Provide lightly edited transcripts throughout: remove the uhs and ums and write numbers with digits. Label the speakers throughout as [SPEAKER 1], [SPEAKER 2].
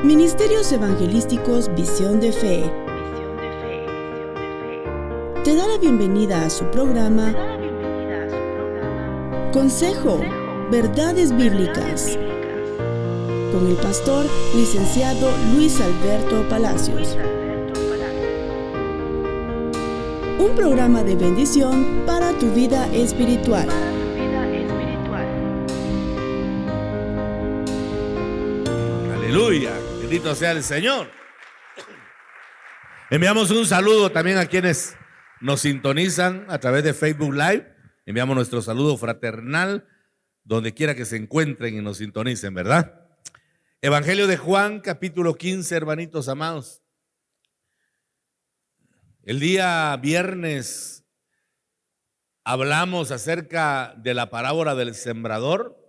[SPEAKER 1] Ministerios Evangelísticos Visión de Fe te da la bienvenida a su programa Consejo, Verdades Bíblicas, con el pastor licenciado Luis Alberto Palacios. Un programa de bendición para tu vida espiritual.
[SPEAKER 2] Aleluya, bendito sea el Señor. Enviamos un saludo también a quienes nos sintonizan a través de Facebook Live. Enviamos nuestro saludo fraternal donde quiera que se encuentren y nos sintonicen, ¿verdad? Evangelio de Juan, capítulo 15, hermanitos amados. El día viernes hablamos acerca de la parábola del sembrador,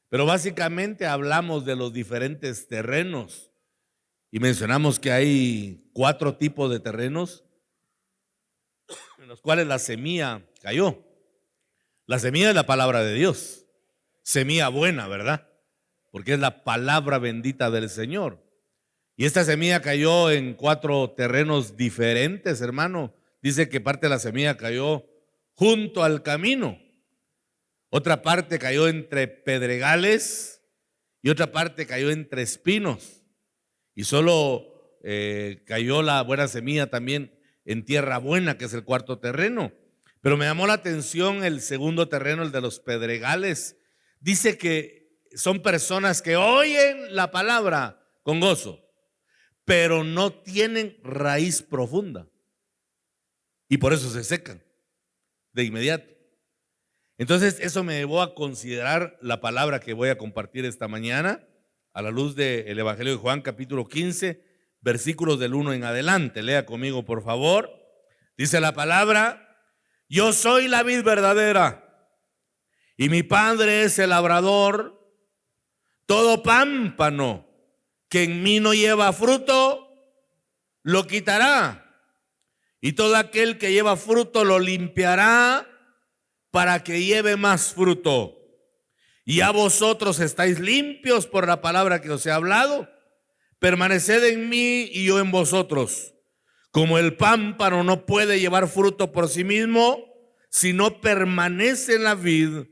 [SPEAKER 2] pero básicamente hablamos de los diferentes terrenos y mencionamos que hay 4 tipos de terrenos en los cuales la semilla cayó. La semilla es la palabra de Dios, semilla buena, ¿verdad? Porque es la palabra bendita del Señor. Y esta semilla cayó en 4 terrenos diferentes, hermano. Dice que parte de la semilla cayó junto al camino. Otra parte cayó entre pedregales y otra parte cayó entre espinos. Y solo cayó la buena semilla también en tierra buena, que es el 4 terreno. Pero me llamó la atención el segundo terreno, el de los pedregales. Dice que son personas que oyen la palabra con gozo, pero no tienen raíz profunda. Y por eso se secan de inmediato. Entonces eso me llevó a considerar la palabra que voy a compartir esta mañana a la luz del Evangelio de Juan, capítulo 15, versículos del 1 en adelante. Lea conmigo, por favor. Dice la palabra: yo soy la vid verdadera y mi Padre es el labrador. Todo pámpano que en mí no lleva fruto, lo quitará, y todo aquel que lleva fruto lo limpiará para que lleve más fruto. Y a vosotros estáis limpios por la palabra que os he hablado. Permaneced en mí y yo en vosotros. Como el pámpano no puede llevar fruto por sí mismo si no permanece en la vid,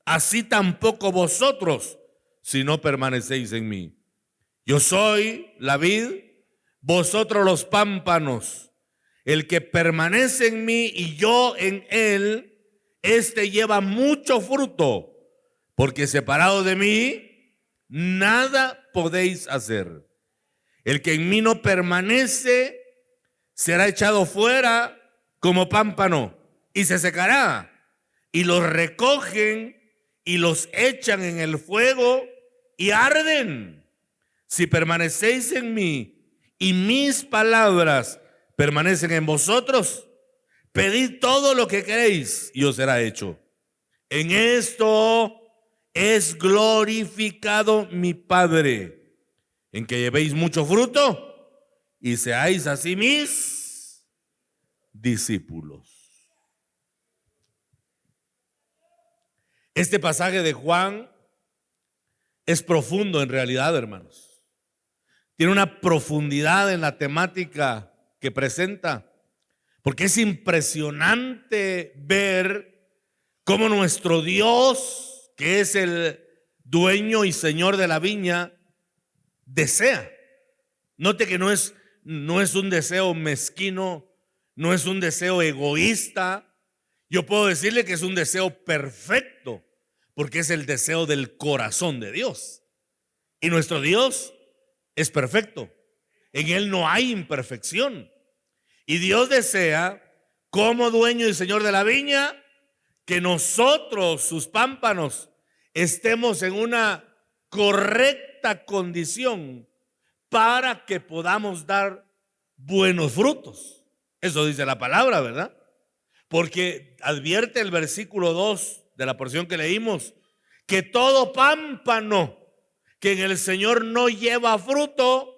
[SPEAKER 2] así tampoco vosotros si no permanecéis en mí. Yo soy la vid, vosotros los pámpanos. El que permanece en mí y yo en él, este lleva mucho fruto, porque separado de mí, nada podéis hacer. El que en mí no permanece, será echado fuera como pámpano y se secará. Y los recogen y los echan en el fuego y arden. Si permanecéis en mí y mis palabras permanecen en vosotros, pedid todo lo que queréis y os será hecho. En esto es glorificado mi Padre, en que llevéis mucho fruto y seáis así mis discípulos. Este pasaje de Juan es profundo en realidad, hermanos. Tiene una profundidad en la temática que presenta, porque es impresionante ver cómo nuestro Dios, que es el dueño y señor de la viña, desea. Note que no es un deseo mezquino, no es un deseo egoísta. Yo puedo decirle que es un deseo perfecto, porque es el deseo del corazón de Dios. Y nuestro Dios es perfecto. En Él no hay imperfección. Y Dios desea, como dueño y señor de la viña, que nosotros, sus pámpanos, estemos en una correcta condición para que podamos dar buenos frutos. Eso dice la palabra, ¿verdad? Porque advierte el versículo 2 de la porción que leímos, que todo pámpano que en el Señor no lleva fruto,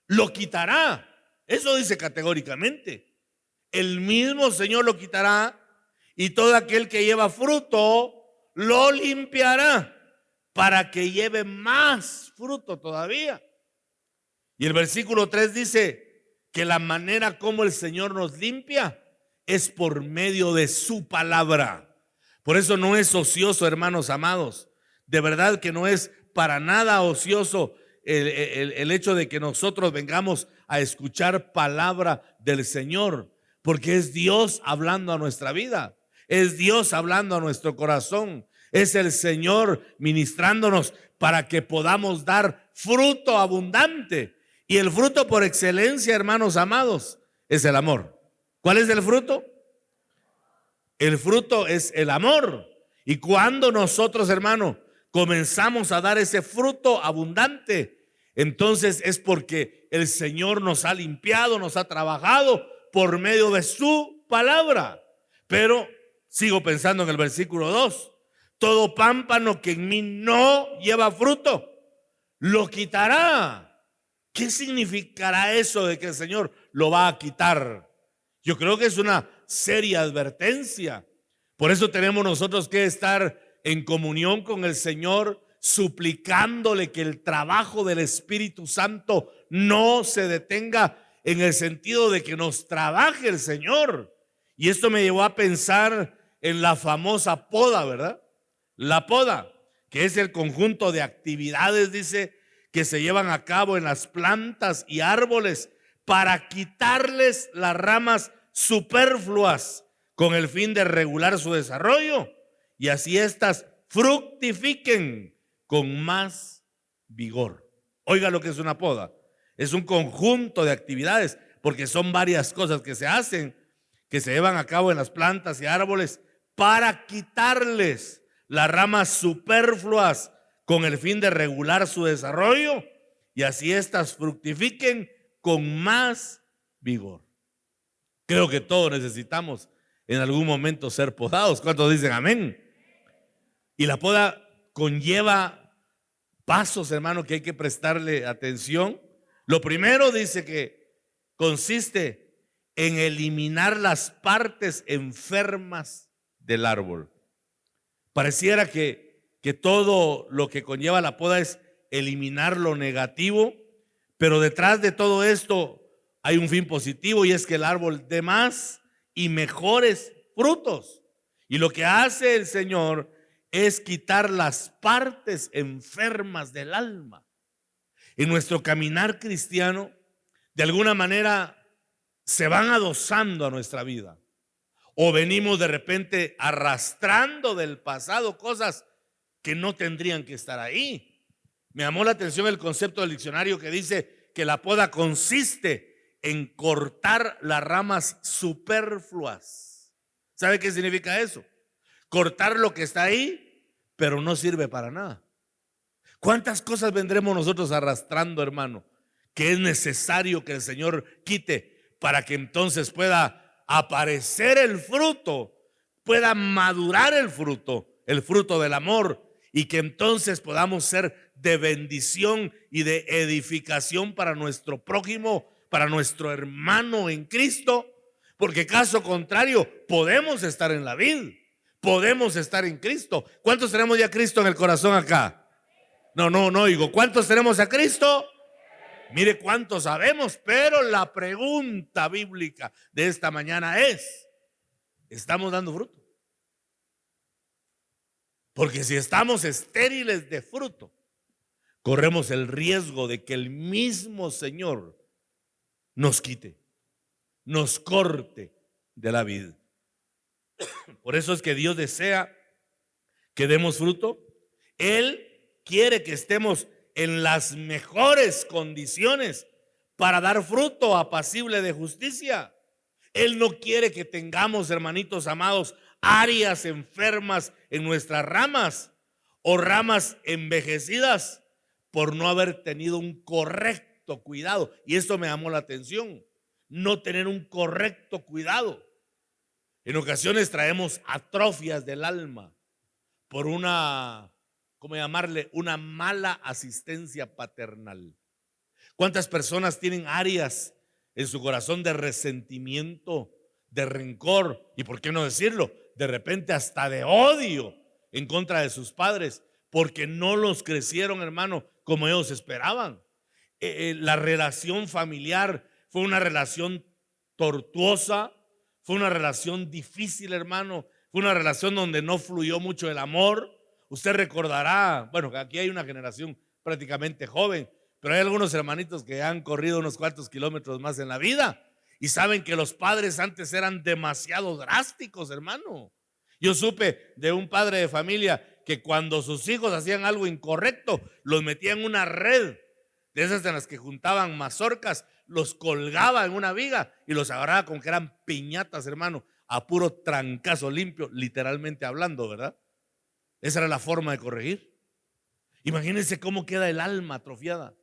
[SPEAKER 2] lo quitará. Eso dice categóricamente. El mismo Señor lo quitará y todo aquel que lleva fruto lo limpiará para que lleve más fruto todavía. Y el versículo 3 dice que la manera como el Señor nos limpia es por medio de su palabra. Por eso no es ocioso, hermanos amados. De verdad que no es para nada ocioso el hecho de que nosotros vengamos a escuchar palabra del Señor, porque es Dios hablando a nuestra vida, es Dios hablando a nuestro corazón, es el Señor ministrándonos para que podamos dar fruto abundante. Y el fruto por excelencia, hermanos amados, es el amor. ¿Cuál es el fruto? El fruto es el amor. Y cuando nosotros, hermano, comenzamos a dar ese fruto abundante, entonces es porque el Señor nos ha limpiado, nos ha trabajado por medio de su palabra. Pero sigo pensando en el versículo 2. Todo pámpano que en mí no lleva fruto, lo quitará. ¿Qué significará eso de que el Señor lo va a quitar? Yo creo que es una seria advertencia. Por eso tenemos nosotros que estar en comunión con el Señor, suplicándole que el trabajo del Espíritu Santo no se detenga, en el sentido de que nos trabaje el Señor. Y esto me llevó a pensar en la famosa poda, ¿verdad? La poda, que es el conjunto de actividades, dice, que se llevan a cabo en las plantas y árboles para quitarles las ramas superfluas con el fin de regular su desarrollo y así éstas fructifiquen con más vigor. Oiga lo que es una poda. Es un conjunto de actividades, porque son varias cosas que se hacen, que se llevan a cabo en las plantas y árboles para quitarles las ramas superfluas con el fin de regular su desarrollo y así éstas fructifiquen con más vigor. Creo que todos necesitamos en algún momento ser podados. ¿Cuántos dicen amén? Y la poda conlleva pasos, hermano, que hay que prestarle atención. Lo primero dice que consiste en eliminar las partes enfermas del árbol. Pareciera que todo lo que conlleva la poda es eliminar lo negativo, pero detrás de todo esto hay un fin positivo, y es que el árbol dé más y mejores frutos. Y lo que hace el Señor es quitar las partes enfermas del alma. En nuestro caminar cristiano, de alguna manera se van adosando a nuestra vida, o venimos de repente arrastrando del pasado cosas que no tendrían que estar ahí. Me llamó la atención el concepto del diccionario que dice que la poda consiste en cortar las ramas superfluas. ¿Sabe qué significa eso? Cortar lo que está ahí, pero no sirve para nada. ¿Cuántas cosas vendremos nosotros arrastrando, hermano, que es necesario que el Señor quite para que entonces pueda aparecer el fruto, pueda madurar el fruto del amor, y que entonces podamos ser de bendición y de edificación para nuestro prójimo, para nuestro hermano en Cristo? Porque caso contrario, podemos estar en la vid, podemos estar en Cristo. ¿Cuántos tenemos ya a Cristo en el corazón acá? No digo, ¿cuántos tenemos a Cristo? Mire cuántos sabemos, pero la pregunta bíblica de esta mañana es: ¿estamos dando fruto? Porque si estamos estériles de fruto, corremos el riesgo de que el mismo Señor nos quite, nos corte de la vid. Por eso es que Dios desea que demos fruto. Él quiere que estemos en las mejores condiciones para dar fruto apacible de justicia. Él no quiere que tengamos, hermanitos amados, áreas enfermas en nuestras ramas o ramas envejecidas por no haber tenido un correcto cuidado. Y esto me llamó la atención, no tener un correcto cuidado. En ocasiones traemos atrofias del alma por una, ¿cómo llamarle?, una mala asistencia paternal. ¿Cuántas personas tienen áreas en su corazón de resentimiento, de rencor y, por qué no decirlo, de repente hasta de odio en contra de sus padres, porque no los crecieron, hermano, como ellos esperaban? La relación familiar fue una relación tortuosa, fue una relación difícil, hermano, fue una relación donde no fluyó mucho el amor. Usted recordará, bueno, aquí hay una generación prácticamente joven, pero hay algunos hermanitos que han corrido unos cuantos kilómetros más en la vida y saben que los padres antes eran demasiado drásticos, hermano. Yo supe de un padre de familia que cuando sus hijos hacían algo incorrecto, los metía en una red de esas en las que juntaban mazorcas, los colgaba en una viga y los agarraba con que eran piñatas, hermano, a puro trancazo limpio, literalmente hablando, ¿verdad? Esa era la forma de corregir. Imagínense cómo queda el alma atrofiada,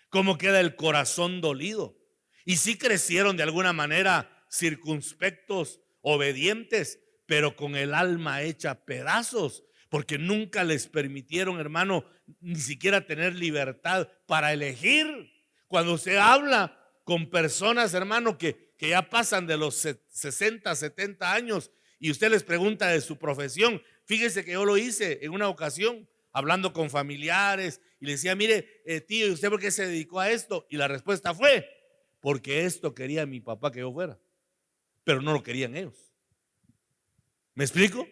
[SPEAKER 2] cómo queda el corazón dolido. Y sí crecieron de alguna manera circunspectos, obedientes, pero con el alma hecha pedazos, porque nunca les permitieron, hermano, ni siquiera tener libertad para elegir. Cuando usted habla con personas, hermano, que ya pasan de los 60, 70 años y usted les pregunta de su profesión, fíjese que yo lo hice en una ocasión, hablando con familiares, y le decía, mire, tío, ¿y usted por qué se dedicó a esto? Y la respuesta fue, porque esto quería mi papá que yo fuera, pero no lo querían ellos. ¿Me explico?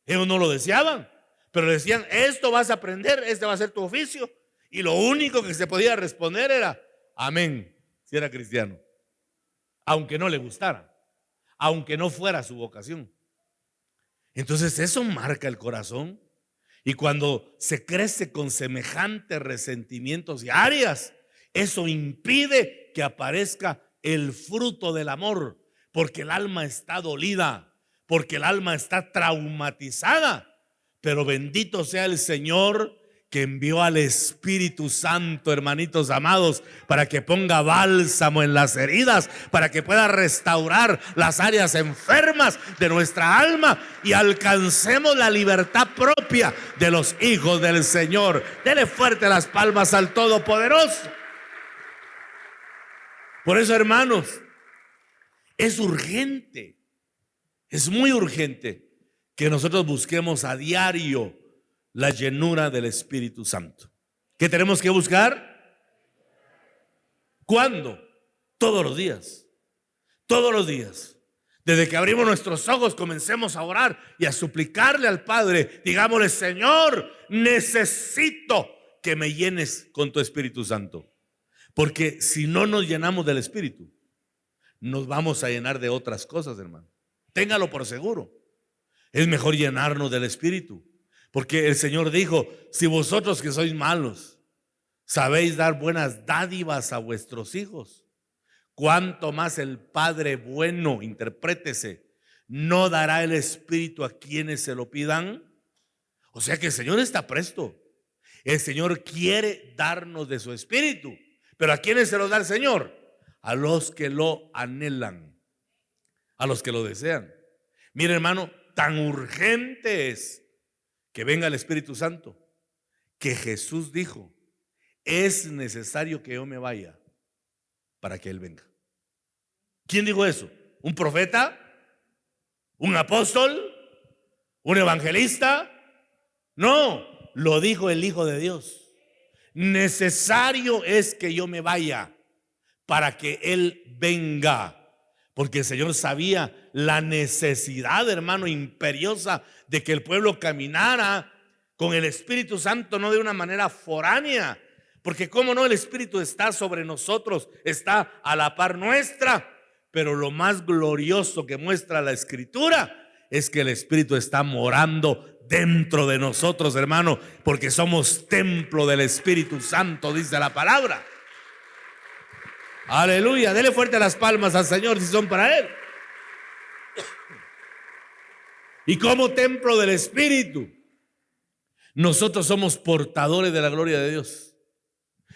[SPEAKER 2] Ellos no lo deseaban, pero decían, esto vas a aprender, este va a ser tu oficio. Y lo único que se podía responder era, amén, si era cristiano, aunque no le gustara, aunque no fuera su vocación. Entonces eso marca el corazón. Y cuando se crece con semejantes resentimientos y áreas, eso impide que aparezca el fruto del amor, porque el alma está dolida, porque el alma está traumatizada. Pero bendito sea el Señor que envió al Espíritu Santo, hermanitos amados, para que ponga bálsamo en las heridas, para que pueda restaurar las áreas enfermas de nuestra alma y alcancemos la libertad propia de los hijos del Señor. Dele fuerte las palmas al Todopoderoso. Por eso, hermanos, es urgente, es muy urgente que nosotros busquemos a diario la llenura del Espíritu Santo. ¿Qué tenemos que buscar? ¿Cuándo? Todos los días. Todos los días. Desde que abrimos nuestros ojos, comencemos a orar y a suplicarle al Padre. Digámosle, Señor, necesito que me llenes con tu Espíritu Santo. Porque si no nos llenamos del Espíritu, nos vamos a llenar de otras cosas, hermano. Téngalo por seguro. Es mejor llenarnos del Espíritu. Porque el Señor dijo, si vosotros que sois malos sabéis dar buenas dádivas a vuestros hijos, cuánto más el Padre bueno, interprétese, no dará el Espíritu a quienes se lo pidan. O sea que el Señor está presto. El Señor quiere darnos de su Espíritu. Pero ¿a quiénes se lo da el Señor? A los que lo anhelan, a los que lo desean. Mire, hermano, tan urgente es que venga el Espíritu Santo, que Jesús dijo, es necesario que yo me vaya para que Él venga. ¿Quién dijo eso? ¿Un profeta? ¿Un apóstol? ¿Un evangelista? No, lo dijo el Hijo de Dios. Necesario es que yo me vaya para que Él venga. Porque el Señor sabía la necesidad, hermano, imperiosa de que el pueblo caminara con el Espíritu Santo, no de una manera foránea. Porque cómo no, el Espíritu está sobre nosotros, está a la par nuestra. Pero lo más glorioso que muestra la Escritura es que el Espíritu está morando dentro de nosotros, hermano, porque somos templo del Espíritu Santo, dice la palabra. Aleluya, dele fuerte las palmas al Señor si son para Él. Y como templo del Espíritu, nosotros somos portadores de la gloria de Dios.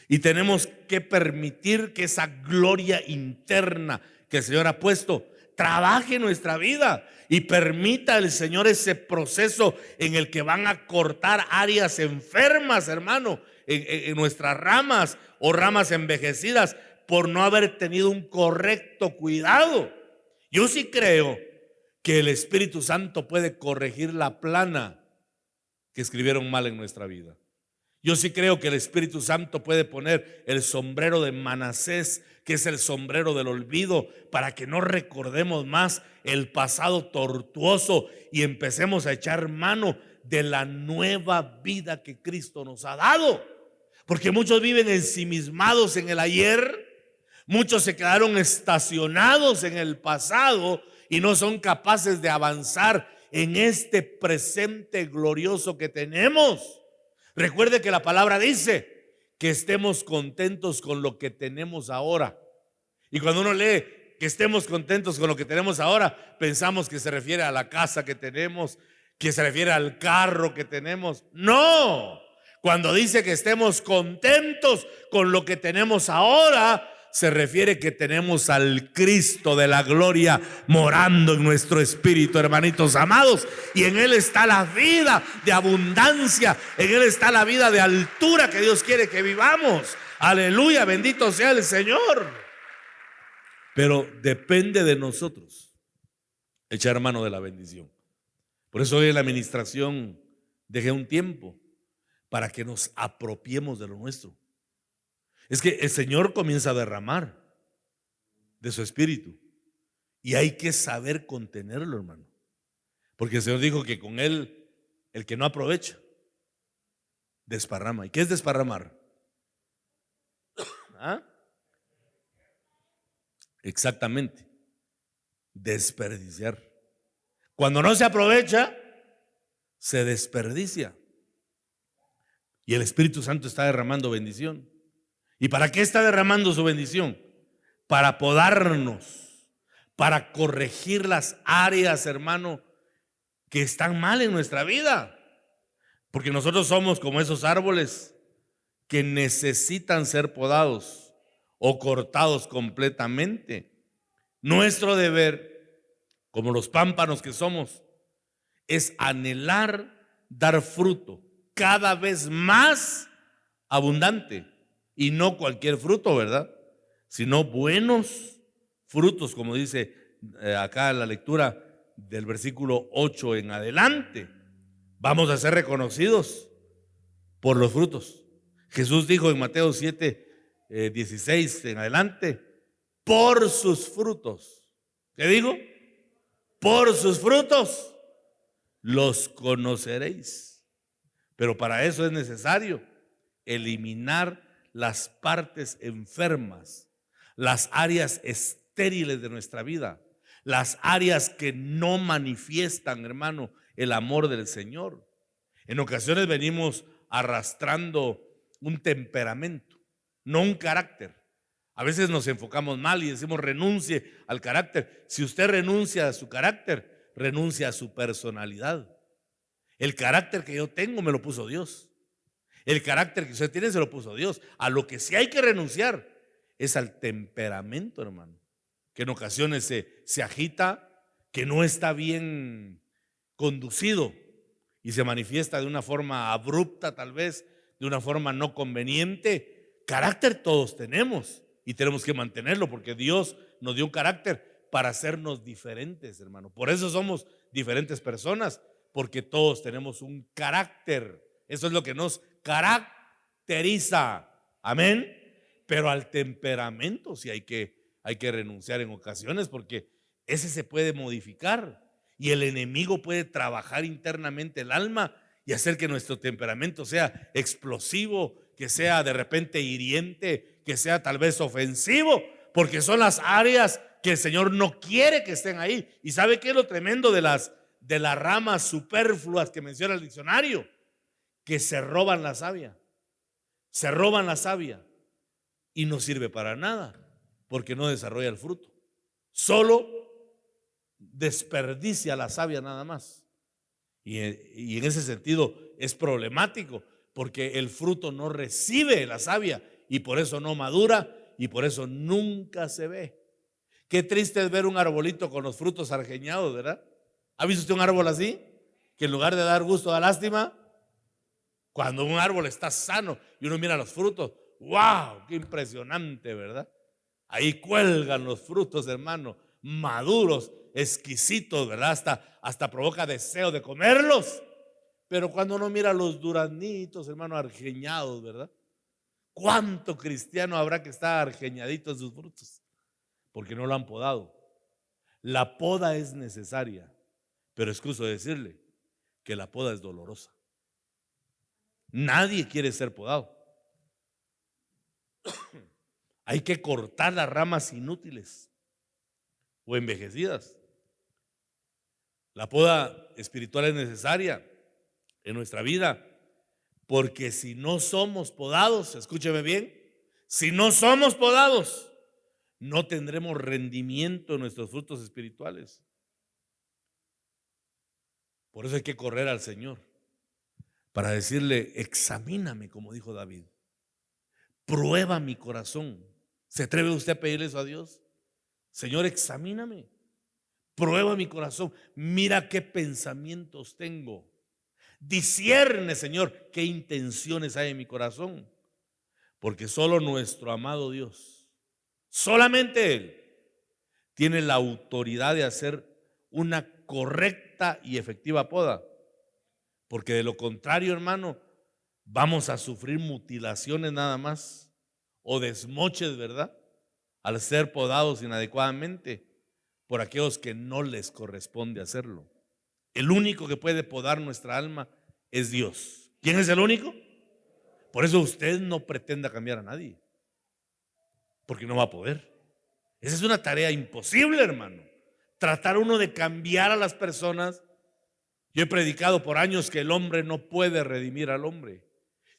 [SPEAKER 2] Y tenemos que permitir que esa gloria interna que el Señor ha puesto trabaje en nuestra vida y permita al Señor ese proceso en el que van a cortar áreas enfermas, hermano, en nuestras ramas o ramas envejecidas, por no haber tenido un correcto cuidado. Yo sí creo que el Espíritu Santo puede corregir la plana que escribieron mal en nuestra vida. Yo sí creo que el Espíritu Santo puede poner el sombrero de Manasés, que es el sombrero del olvido, para que no recordemos más el pasado tortuoso y empecemos a echar mano de la nueva vida que Cristo nos ha dado. Porque muchos viven ensimismados en el ayer, muchos se quedaron estacionados en el pasado y no son capaces de avanzar en este presente glorioso que tenemos. Recuerde que la palabra dice que estemos contentos con lo que tenemos ahora. Y cuando uno lee que estemos contentos con lo que tenemos ahora, pensamos que se refiere a la casa que tenemos, que se refiere al carro que tenemos. No, cuando dice que estemos contentos con lo que tenemos ahora, se refiere que tenemos al Cristo de la gloria morando en nuestro espíritu, hermanitos amados, y en Él está la vida de abundancia, en Él está la vida de altura que Dios quiere que vivamos. Aleluya, bendito sea el Señor. Pero depende de nosotros echar mano de la bendición. Por eso hoy en la administración dejé un tiempo para que nos apropiemos de lo nuestro. Es que el Señor comienza a derramar de su espíritu y hay que saber contenerlo, hermano. Porque el Señor dijo que con Él, el que no aprovecha, desparrama. ¿Y qué es desparramar? ¿Ah? Exactamente, desperdiciar. Cuando no se aprovecha, se desperdicia. Y el Espíritu Santo está derramando bendición. ¿Y para qué está derramando su bendición? Para podarnos, para corregir las áreas, hermano, que están mal en nuestra vida. Porque nosotros somos como esos árboles que necesitan ser podados o cortados completamente. Nuestro deber, como los pámpanos que somos, es anhelar dar fruto cada vez más abundante. Y no cualquier fruto, ¿verdad? Sino buenos frutos, como dice acá en la lectura del versículo 8 en adelante. Vamos a ser reconocidos por los frutos. Jesús dijo en Mateo 7, 16 en adelante, por sus frutos. ¿Qué digo? Por sus frutos los conoceréis. Pero para eso es necesario eliminar las partes enfermas, las áreas estériles de nuestra vida, las áreas que no manifiestan, hermano, el amor del Señor. En ocasiones venimos arrastrando un temperamento, no un carácter. A veces nos enfocamos mal y decimos renuncie al carácter. Si usted renuncia a su carácter, renuncia a su personalidad. El carácter que yo tengo me lo puso Dios. El carácter que usted tiene se lo puso Dios. A lo que sí hay que renunciar es al temperamento, hermano, que en ocasiones se agita, que no está bien conducido y se manifiesta de una forma abrupta, tal vez, de una forma no conveniente. Carácter todos tenemos y tenemos que mantenerlo porque Dios nos dio un carácter para hacernos diferentes, hermano. Por eso somos diferentes personas, porque todos tenemos un carácter. Eso es lo que nos caracteriza. Amén. Pero al temperamento sí hay que renunciar en ocasiones, porque ese se puede modificar y el enemigo puede trabajar internamente el alma y hacer que nuestro temperamento sea explosivo, que sea de repente hiriente, que sea tal vez ofensivo, porque son las áreas que el Señor no quiere que estén ahí. ¿Y sabe qué es lo tremendo de las ramas superfluas que menciona el diccionario? Que se roban la savia. Se roban la savia y no sirve para nada porque no desarrolla el fruto. Solo desperdicia la savia nada más. Y en ese sentido es problemático porque el fruto no recibe la savia y por eso no madura y por eso nunca se ve. Qué triste es ver un arbolito con los frutos argeñados, ¿verdad? ¿Ha visto usted un árbol así? Que en lugar de dar gusto da lástima. Cuando un árbol está sano y uno mira los frutos, ¡wow! ¡Qué impresionante!, ¿verdad? Ahí cuelgan los frutos, hermano, maduros, exquisitos, ¿verdad? Hasta provoca deseo de comerlos. Pero cuando uno mira los duraznitos, hermano, argeñados, ¿verdad? ¿Cuánto cristiano habrá que está argeñadito en sus frutos? Porque no lo han podado. La poda es necesaria, pero excuso decirle que la poda es dolorosa. Nadie quiere ser podado. Hay que cortar las ramas inútiles o envejecidas. La poda espiritual es necesaria en nuestra vida, porque si no somos podados, escúcheme bien, si no somos podados, no tendremos rendimiento en nuestros frutos espirituales. Por eso hay que correr al Señor para decirle: examíname, como dijo David, prueba mi corazón. ¿Se atreve usted a pedirle eso a Dios? Señor, examíname, prueba mi corazón, mira qué pensamientos tengo, discierne, Señor, qué intenciones hay en mi corazón. Porque solo nuestro amado Dios, solamente Él, tiene la autoridad de hacer una correcta y efectiva poda. Porque de lo contrario, hermano, vamos a sufrir mutilaciones nada más, o desmoches, ¿verdad? Al ser podados inadecuadamente por aquellos que no les corresponde hacerlo. El único que puede podar nuestra alma es Dios. ¿Quién es el único? Por eso usted no pretenda cambiar a nadie, porque no va a poder. Esa es una tarea imposible, hermano. Tratar uno de cambiar a las personas. Yo he predicado por años que el hombre no puede redimir al hombre.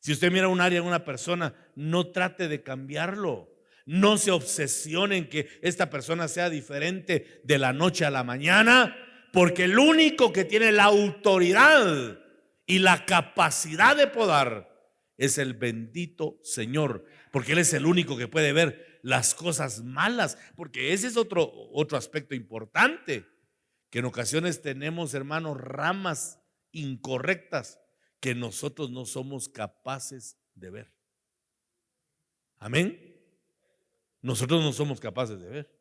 [SPEAKER 2] Si usted mira un área en una persona, no trate de cambiarlo. No se obsesione en que esta persona sea diferente de la noche a la mañana, porque el único que tiene la autoridad y la capacidad de podar es el bendito Señor, porque Él es el único que puede ver las cosas malas, porque ese es otro aspecto importante, que en ocasiones tenemos, hermanos, ramas incorrectas que nosotros no somos capaces de ver. Amén. Nosotros no somos capaces de ver.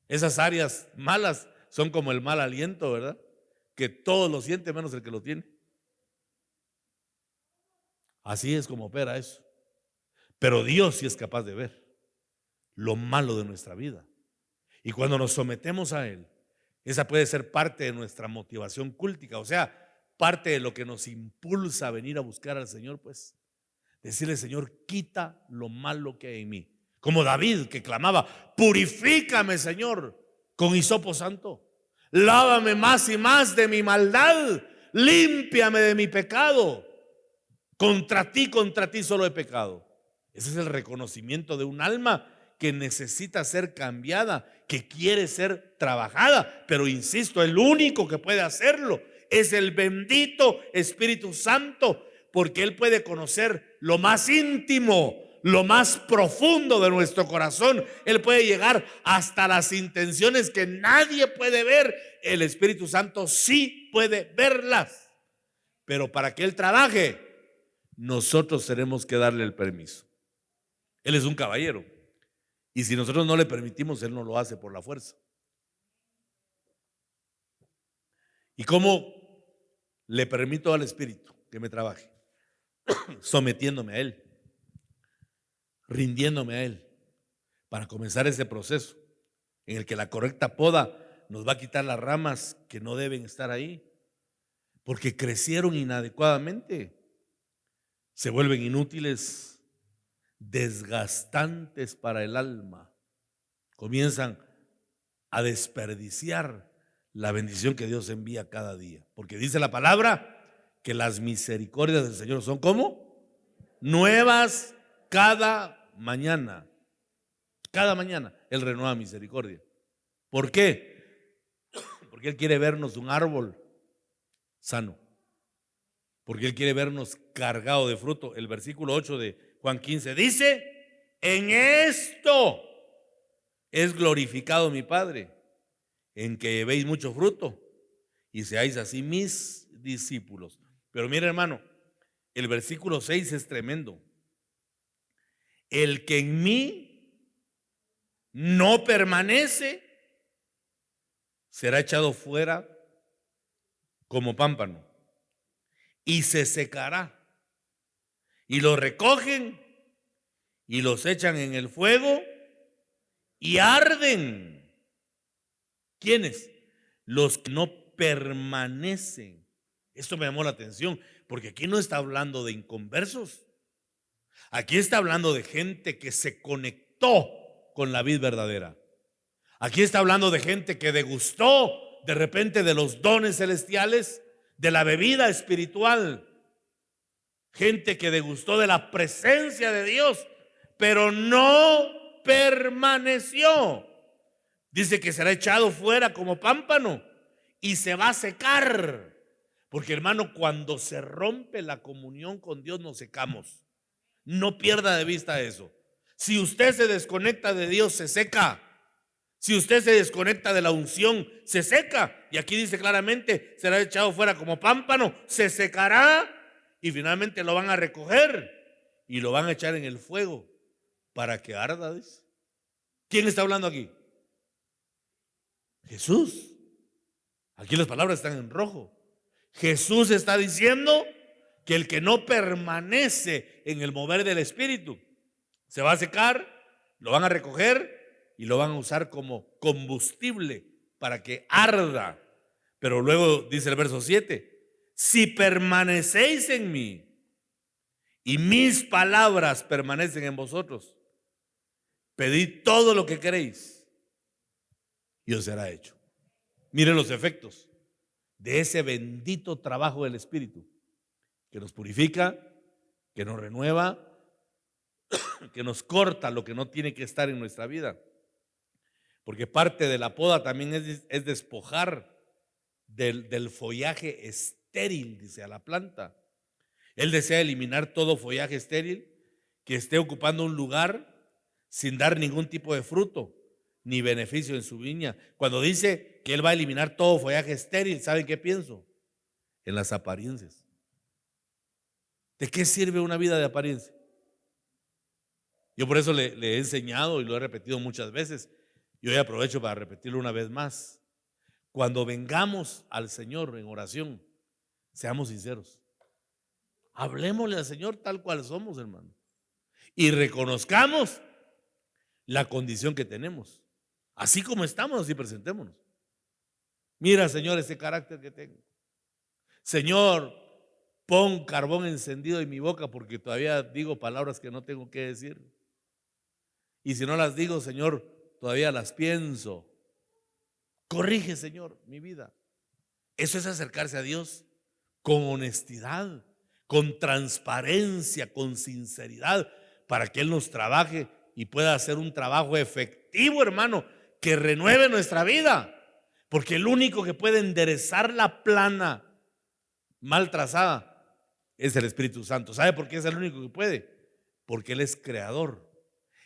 [SPEAKER 2] Esas áreas malas son como el mal aliento, ¿verdad? Que todo lo siente menos el que lo tiene. Así es como opera eso. Pero Dios sí es capaz de ver lo malo de nuestra vida. Y cuando nos sometemos a Él, esa puede ser parte de nuestra motivación cúltica, o sea, parte de lo que nos impulsa a venir a buscar al Señor, pues decirle: Señor, quita lo malo que hay en mí. Como David, que clamaba: purifícame, Señor, con hisopo santo, lávame más y más de mi maldad, límpiame de mi pecado. Contra ti solo he pecado. Ese es el reconocimiento de un alma que necesita ser cambiada, que quiere ser trabajada. Pero insisto, el único que puede hacerlo es el bendito Espíritu Santo, porque Él puede conocer lo más íntimo, lo más profundo de nuestro corazón. Él puede llegar hasta las intenciones que nadie puede ver. El Espíritu Santo sí puede verlas, pero para que Él trabaje, nosotros tenemos que darle el permiso. Él es un caballero, y si nosotros no le permitimos, Él no lo hace por la fuerza. ¿Y cómo le permito al Espíritu que me trabaje? Sometiéndome a Él, rindiéndome a Él, para comenzar ese proceso en el que la correcta poda nos va a quitar las ramas que no deben estar ahí, porque crecieron inadecuadamente, se vuelven inútiles, desgastantes para el alma, comienzan a desperdiciar la bendición que Dios envía cada día, porque dice la palabra que las misericordias del Señor son como nuevas cada mañana. Cada mañana Él renueva misericordia. ¿Por qué? Porque Él quiere vernos un árbol sano, porque Él quiere vernos cargado de fruto. El versículo 8 de Juan 15 dice: en esto es glorificado mi Padre, en que llevéis mucho fruto y seáis así mis discípulos. Pero mire, hermano, el versículo 6 es tremendo. El que en mí no permanece será echado fuera como pámpano, y se secará. Y los recogen y los echan en el fuego y arden. ¿Quiénes? Los que no permanecen. Esto me llamó la atención, porque aquí no está hablando de inconversos. Aquí está hablando de gente que se conectó con la vid verdadera. Aquí está hablando de gente que degustó de repente de los dones celestiales, de la bebida espiritual. Gente que degustó de la presencia de Dios, pero no permaneció. Dice que será echado fuera como pámpano y se va a secar. Porque, hermano, cuando se rompe la comunión con Dios nos secamos. No pierda de vista eso. Si usted se desconecta de Dios, se seca. Si usted se desconecta de la unción, se seca. Y aquí dice claramente, será echado fuera como pámpano, se secará y finalmente lo van a recoger y lo van a echar en el fuego para que arda. Dice. ¿Quién está hablando aquí? Jesús. Aquí las palabras están en rojo. Jesús está diciendo que el que no permanece en el mover del Espíritu se va a secar, lo van a recoger y lo van a usar como combustible para que arda. Pero luego dice el verso 7, si permanecéis en mí y mis palabras permanecen en vosotros, pedid todo lo que queréis y os será hecho. Miren los efectos de ese bendito trabajo del Espíritu que nos purifica, que nos renueva, que nos corta lo que no tiene que estar en nuestra vida. Porque parte de la poda también es despojar del follaje estéril, dice, a la planta. Él desea eliminar todo follaje estéril que esté ocupando un lugar sin dar ningún tipo de fruto ni beneficio en su viña. Cuando dice que Él va a eliminar todo follaje estéril, ¿saben qué pienso? En las apariencias. ¿De qué sirve una vida de apariencia? Yo por eso le he enseñado y lo he repetido muchas veces. Y hoy aprovecho para repetirlo una vez más. Cuando vengamos al Señor en oración, seamos sinceros. Hablemosle al Señor tal cual somos, hermano. Y reconozcamos la condición que tenemos. Así como estamos, así presentémonos. Mira, Señor, ese carácter que tengo. Señor, pon carbón encendido en mi boca porque todavía digo palabras que no tengo que decir. Y si no las digo, Señor, todavía las pienso. Corrige, Señor, mi vida. Eso es acercarse a Dios con honestidad, con transparencia, con sinceridad, para que Él nos trabaje y pueda hacer un trabajo efectivo, hermano, que renueve nuestra vida. Porque el único que puede enderezar la plana mal trazada es el Espíritu Santo. ¿Sabe por qué es el único que puede? Porque Él es creador.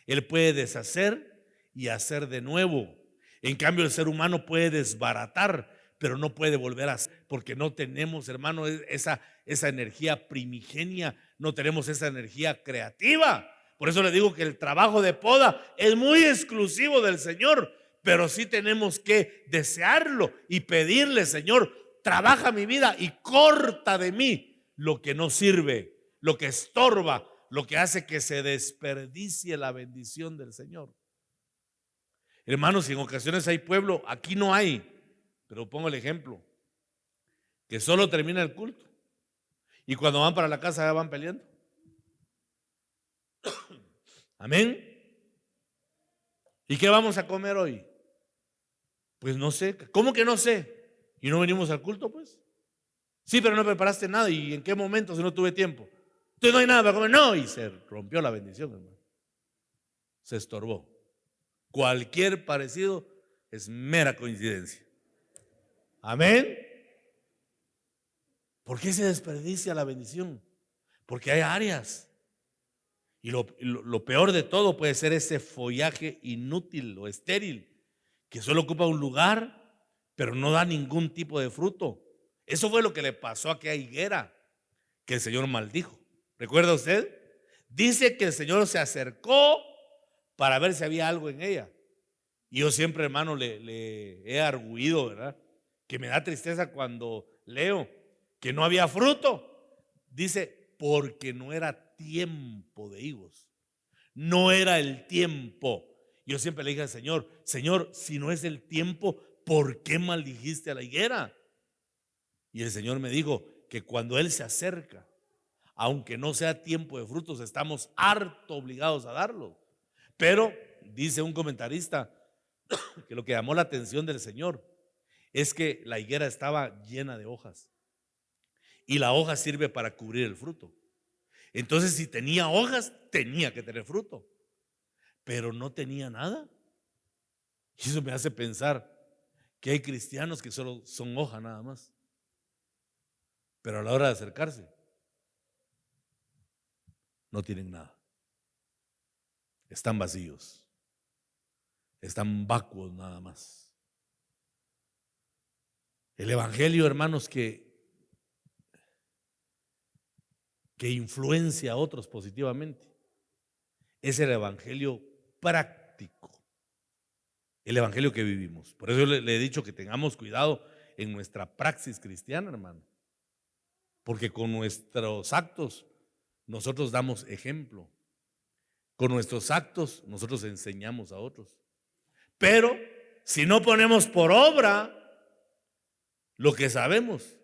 [SPEAKER 2] Él puede deshacer y hacer de nuevo. En cambio, el ser humano puede desbaratar, pero no puede volver a hacer, porque no tenemos, hermano, esa energía primigenia, no tenemos esa energía creativa. Por eso le digo que el trabajo de poda es muy exclusivo del Señor, pero sí tenemos que desearlo y pedirle, Señor, trabaja mi vida y corta de mí lo que no sirve, lo que estorba, lo que hace que se desperdicie la bendición del Señor. Hermanos, si en ocasiones hay pueblo, aquí no hay, pero pongo el ejemplo, que solo termina el culto y cuando van para la casa ya van peleando. Amén. ¿Y qué vamos a comer hoy? Pues no sé. ¿Cómo que no sé? ¿Y no venimos al culto, pues? Sí, pero no preparaste nada. ¿Y en qué momento si no tuve tiempo? Entonces no hay nada para comer. No, y se rompió la bendición, hermano. Se estorbó. Cualquier parecido es mera coincidencia. Amén. ¿Por qué se desperdicia la bendición? Porque hay áreas. Y lo peor de todo puede ser ese follaje inútil o estéril que solo ocupa un lugar, pero no da ningún tipo de fruto. Eso fue lo que le pasó a aquella higuera que el Señor maldijo. ¿Recuerda usted? Dice que el Señor se acercó para ver si había algo en ella. Y yo siempre, hermano, le he arguido, ¿verdad? Que me da tristeza cuando leo que no había fruto. Dice, porque no era tiempo de higos. No era el tiempo. Yo siempre le dije al Señor, Señor, si no es el tiempo, ¿por qué maldijiste a la higuera? Y el Señor me dijo que cuando Él se acerca, aunque no sea tiempo de frutos, estamos harto obligados a darlo. Pero dice un comentarista que lo que llamó la atención del Señor es que la higuera estaba llena de hojas y la hoja sirve para cubrir el fruto. Entonces, si tenía hojas, tenía que tener fruto, pero no tenía nada. Y eso me hace pensar que hay cristianos que solo son hoja nada más, pero a la hora de acercarse no tienen nada. Están vacíos, están vacuos nada más. El evangelio, hermanos, que influencia a otros positivamente, es el evangelio práctico, el evangelio que vivimos. Por eso le he dicho que tengamos cuidado en nuestra praxis cristiana, hermano, porque con nuestros actos nosotros damos ejemplo, con nuestros actos nosotros enseñamos a otros. Pero si no ponemos por obra lo que sabemos,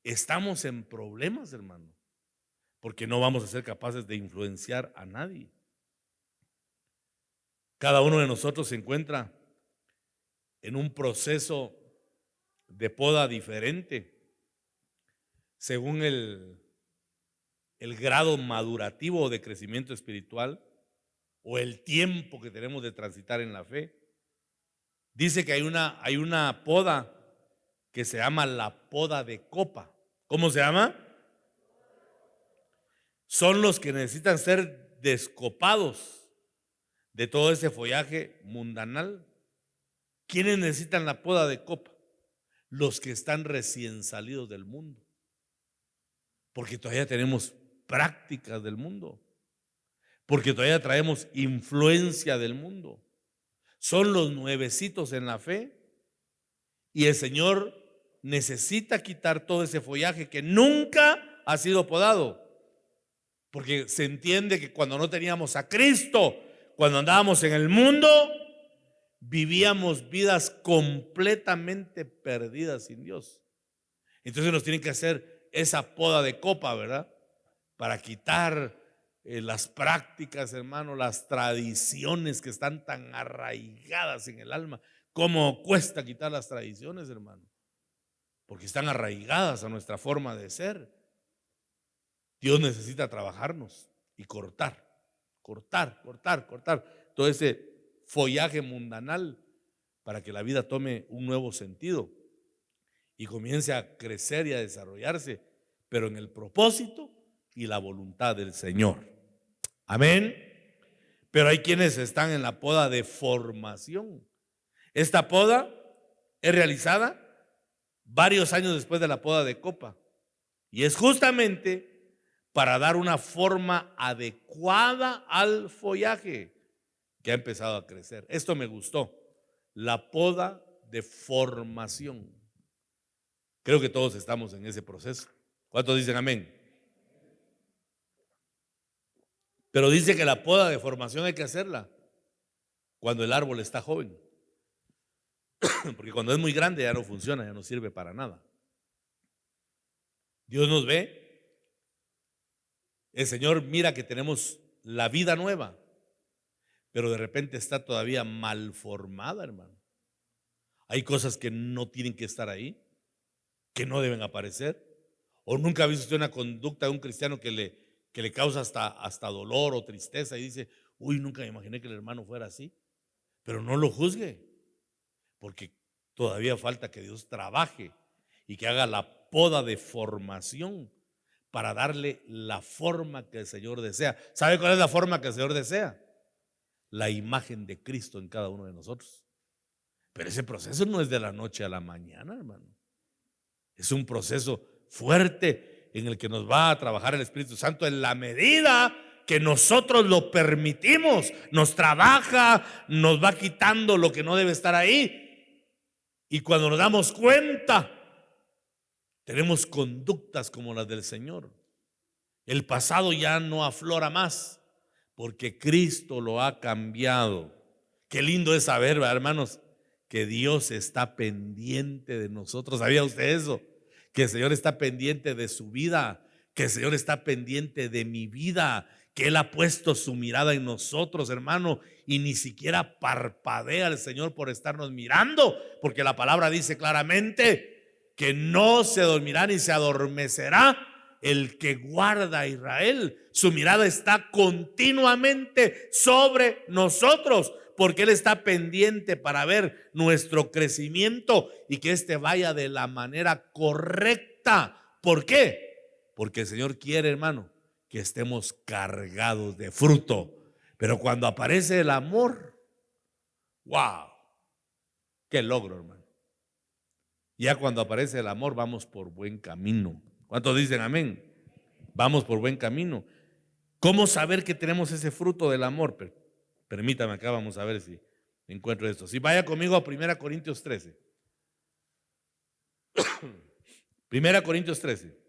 [SPEAKER 2] estamos en problemas, hermano, porque no vamos a ser capaces de influenciar a nadie. Cada uno de nosotros se encuentra en un proceso de poda diferente según el grado madurativo de crecimiento espiritual o el tiempo que tenemos de transitar en la fe. Dice que hay una poda que se llama la poda de copa. ¿Cómo se llama? Son los que necesitan ser descopados de todo ese follaje mundanal. ¿Quiénes necesitan la poda de copa? Los que están recién salidos del mundo, porque todavía tenemos prácticas del mundo, porque todavía traemos influencia del mundo. Son los nuevecitos en la fe y el Señor necesita quitar todo ese follaje que nunca ha sido podado, porque se entiende que cuando no teníamos a Cristo, cuando andábamos en el mundo, vivíamos vidas completamente perdidas sin Dios. Entonces nos tienen que hacer esa poda de copa, ¿verdad? Para quitar las prácticas, hermano, las tradiciones que están tan arraigadas en el alma. ¿Cómo cuesta quitar las tradiciones, hermano? Porque están arraigadas a nuestra forma de ser. Dios necesita trabajarnos y cortar todo ese follaje mundanal para que la vida tome un nuevo sentido y comience a crecer y a desarrollarse, pero en el propósito y la voluntad del Señor. Amén. Pero hay quienes están en la poda de formación. Esta poda es realizada varios años después de la poda de copa y es justamente para dar una forma adecuada al follaje que ha empezado a crecer. Esto me gustó, la poda de formación. Creo que todos estamos en ese proceso. ¿Cuántos dicen amén? Pero dice que la poda de formación hay que hacerla cuando el árbol está joven, porque cuando es muy grande ya no funciona, ya no sirve para nada. Dios nos ve, el Señor mira que tenemos la vida nueva, pero de repente está todavía mal formada, hermano. Hay cosas que no tienen que estar ahí, que no deben aparecer. ¿O nunca ha visto usted una conducta de un cristiano que le causa hasta dolor o tristeza y dice, uy, nunca me imaginé que el hermano fuera así? Pero no lo juzgue, porque todavía falta que Dios trabaje y que haga la poda de formación para darle la forma que el Señor desea. ¿Sabe cuál es la forma que el Señor desea? La imagen de Cristo en cada uno de nosotros. Pero ese proceso no es de la noche a la mañana, hermano. Es un proceso fuerte en el que nos va a trabajar el Espíritu Santo en la medida que nosotros lo permitimos. Nos trabaja, nos va quitando lo que no debe estar ahí. Y cuando nos damos cuenta, tenemos conductas como las del Señor. El pasado ya no aflora más porque Cristo lo ha cambiado. Qué lindo es saber, ¿verdad, hermanos, que Dios está pendiente de nosotros? ¿Sabía usted eso? Que el Señor está pendiente de su vida, que el Señor está pendiente de mi vida, que Él ha puesto su mirada en nosotros, hermano, y ni siquiera parpadea el Señor por estarnos mirando, porque la palabra dice claramente que no se dormirá ni se adormecerá el que guarda a Israel. Su mirada está continuamente sobre nosotros, porque Él está pendiente para ver nuestro crecimiento y que éste vaya de la manera correcta. ¿Por qué? Porque el Señor quiere, hermano, que estemos cargados de fruto. Pero cuando aparece el amor, ¡wow! ¡Qué logro, hermano! Ya cuando aparece el amor, vamos por buen camino. ¿Cuántos dicen amén? Vamos por buen camino. ¿Cómo saber que tenemos ese fruto del amor? Permítame, acá vamos a ver si encuentro esto. Si vaya conmigo a 1 Corintios 13. 1 Corintios 13,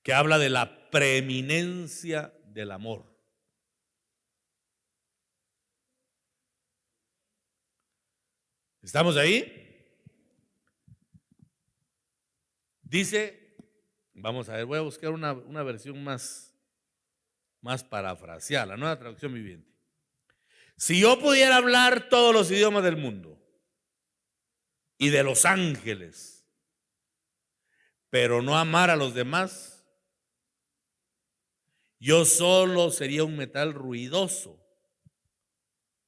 [SPEAKER 2] que habla de la preeminencia del amor. ¿Estamos ahí? Dice, vamos a ver, voy a buscar una versión más parafraseada, la Nueva Traducción Viviente. Si yo pudiera hablar todos los idiomas del mundo y de los ángeles, pero no amar a los demás, yo solo sería un metal ruidoso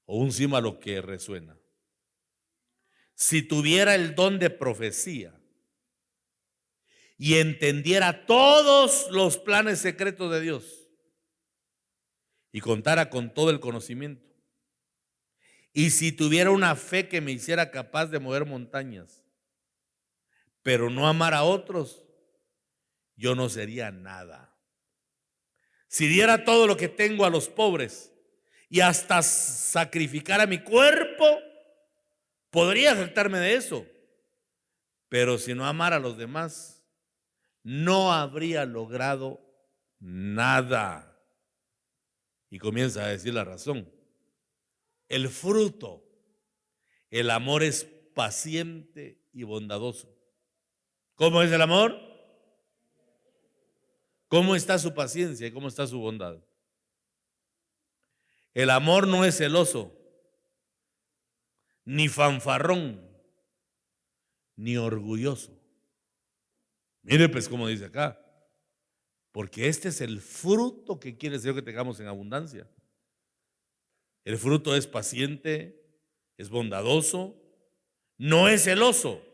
[SPEAKER 2] o un címbalo que resuena. Si tuviera el don de profecía y entendiera todos los planes secretos de Dios y contara con todo el conocimiento, y si tuviera una fe que me hiciera capaz de mover montañas, pero no amar a otros, yo no sería nada. Si diera todo lo que tengo a los pobres y hasta sacrificara mi cuerpo, podría jactarme de eso. Pero si no amara a los demás, no habría logrado nada. Y comienza a decir la razón. El fruto, el amor es paciente y bondadoso. ¿Cómo es el amor? ¿Cómo está su paciencia y cómo está su bondad? El amor no es celoso, ni fanfarrón, ni orgulloso. Mire pues cómo dice acá, porque este es el fruto que quiere el Señor que tengamos en abundancia. El fruto es paciente, es bondadoso, no es celoso,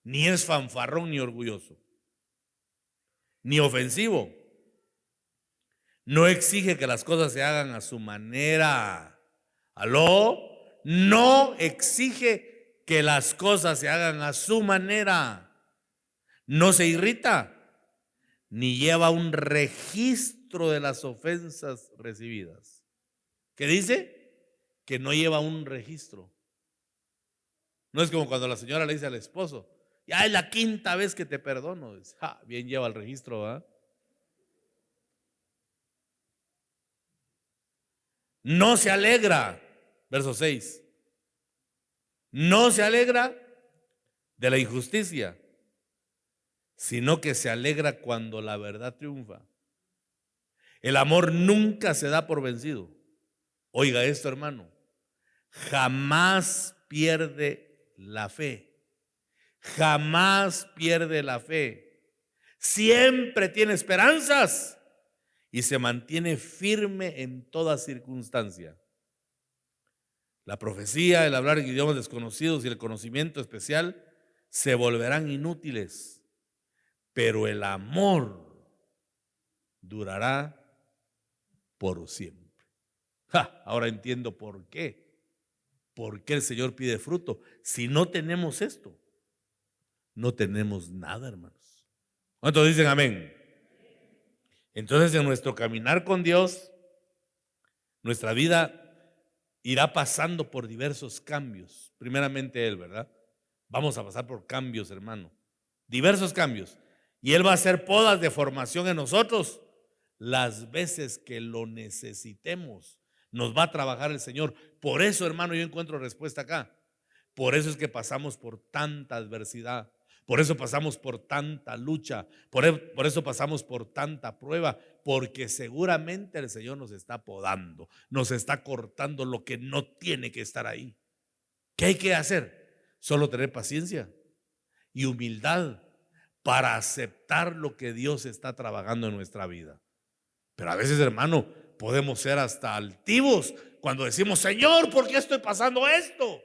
[SPEAKER 2] ni es fanfarrón ni orgulloso, ni ofensivo. No exige que las cosas se hagan a su manera. ¿Aló? No exige que las cosas se hagan a su manera. No se irrita, ni lleva un registro de las ofensas recibidas. ¿Qué dice? Que no lleva un registro. No es como cuando la señora le dice al esposo, ya es la 5ª vez que te perdono. Dice, bien lleva el registro, ¿verdad? No se alegra, verso 6, no se alegra de la injusticia, sino que se alegra cuando la verdad triunfa. El amor nunca se da por vencido. Oiga esto, hermano, jamás pierde la fe, jamás pierde la fe, siempre tiene esperanzas y se mantiene firme en toda circunstancia. La profecía, el hablar en idiomas desconocidos y el conocimiento especial se volverán inútiles, pero el amor durará por siempre. Ahora entiendo por qué. ¿Por qué el Señor pide fruto? Si no tenemos esto, no tenemos nada, hermanos. ¿Cuántos dicen amén? Entonces, en nuestro caminar con Dios, nuestra vida irá pasando por diversos cambios. Primeramente Él, ¿verdad? Vamos a pasar por cambios, hermano. Diversos cambios. Y Él va a hacer podas de formación en nosotros las veces que lo necesitemos. Nos va a trabajar el Señor. Por eso, hermano, yo encuentro respuesta acá. Por eso es que pasamos por tanta adversidad. Por eso pasamos por tanta lucha. Por eso pasamos por tanta prueba. Porque seguramente el Señor nos está podando. Nos está cortando lo que no tiene que estar ahí. ¿Qué hay que hacer? Solo tener paciencia y humildad para aceptar lo que Dios está trabajando en nuestra vida. Pero a veces, hermano, podemos ser hasta altivos cuando decimos: Señor, ¿por qué estoy pasando esto?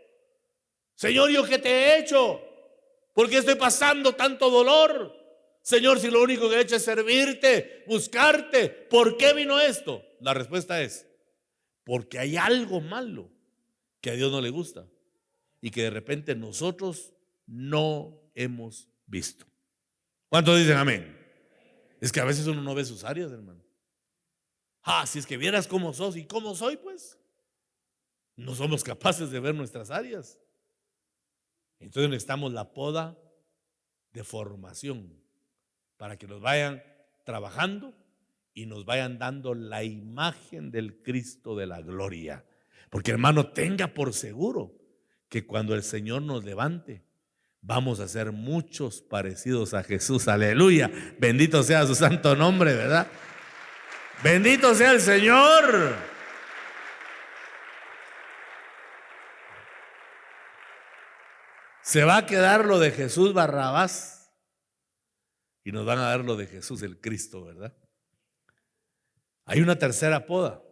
[SPEAKER 2] Señor, ¿yo qué te he hecho? ¿Por qué estoy pasando tanto dolor? Señor, si lo único que he hecho es servirte, buscarte, ¿por qué vino esto? La respuesta es: porque hay algo malo que a Dios no le gusta y que de repente nosotros no hemos visto. ¿Cuántos dicen amén? Es que a veces uno no ve sus áreas, hermano. Si es que vieras cómo sos y cómo soy, pues no somos capaces de ver nuestras áreas. Entonces necesitamos la poda de formación para que nos vayan trabajando y nos vayan dando la imagen del Cristo de la gloria. Porque, hermano, tenga por seguro que cuando el Señor nos levante, vamos a ser muchos parecidos a Jesús. Aleluya. Bendito sea su santo nombre, ¿verdad? Bendito sea el Señor. Se va a quedar lo de Jesús Barrabás y nos van a dar lo de Jesús el Cristo, ¿verdad? Hay una tercera poda.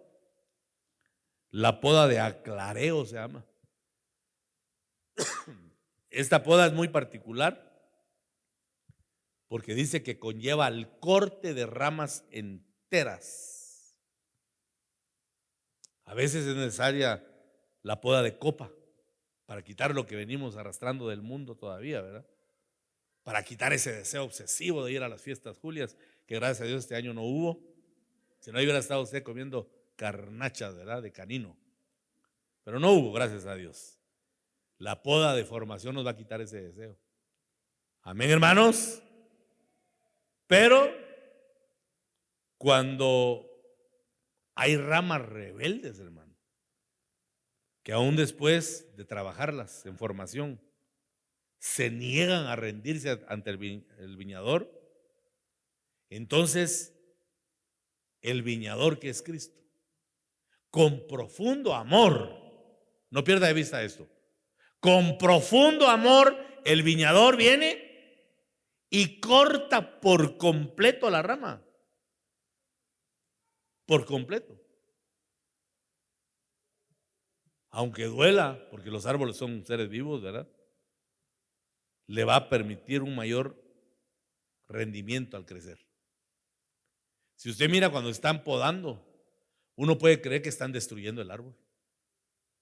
[SPEAKER 2] La poda de aclareo se llama. Esta poda es muy particular porque dice que conlleva el corte de ramas enteras. A veces es necesaria la poda de copa para quitar lo que venimos arrastrando del mundo todavía, ¿verdad? Para quitar ese deseo obsesivo de ir a las fiestas julias, que gracias a Dios este año no hubo. Si no, hubiera estado usted comiendo carnachas, ¿verdad? De canino. Pero no hubo, gracias a Dios. La poda de formación nos va a quitar ese deseo. Amén, hermanos. Pero cuando hay ramas rebeldes, hermano, que aún después de trabajarlas en formación, se niegan a rendirse ante el viñador, entonces el viñador, que es Cristo, con profundo amor, no pierda de vista esto, con profundo amor el viñador viene y corta por completo la rama, por completo. Aunque duela, porque los árboles son seres vivos, ¿verdad? Le va a permitir un mayor rendimiento al crecer. Si usted mira cuando están podando, uno puede creer que están destruyendo el árbol.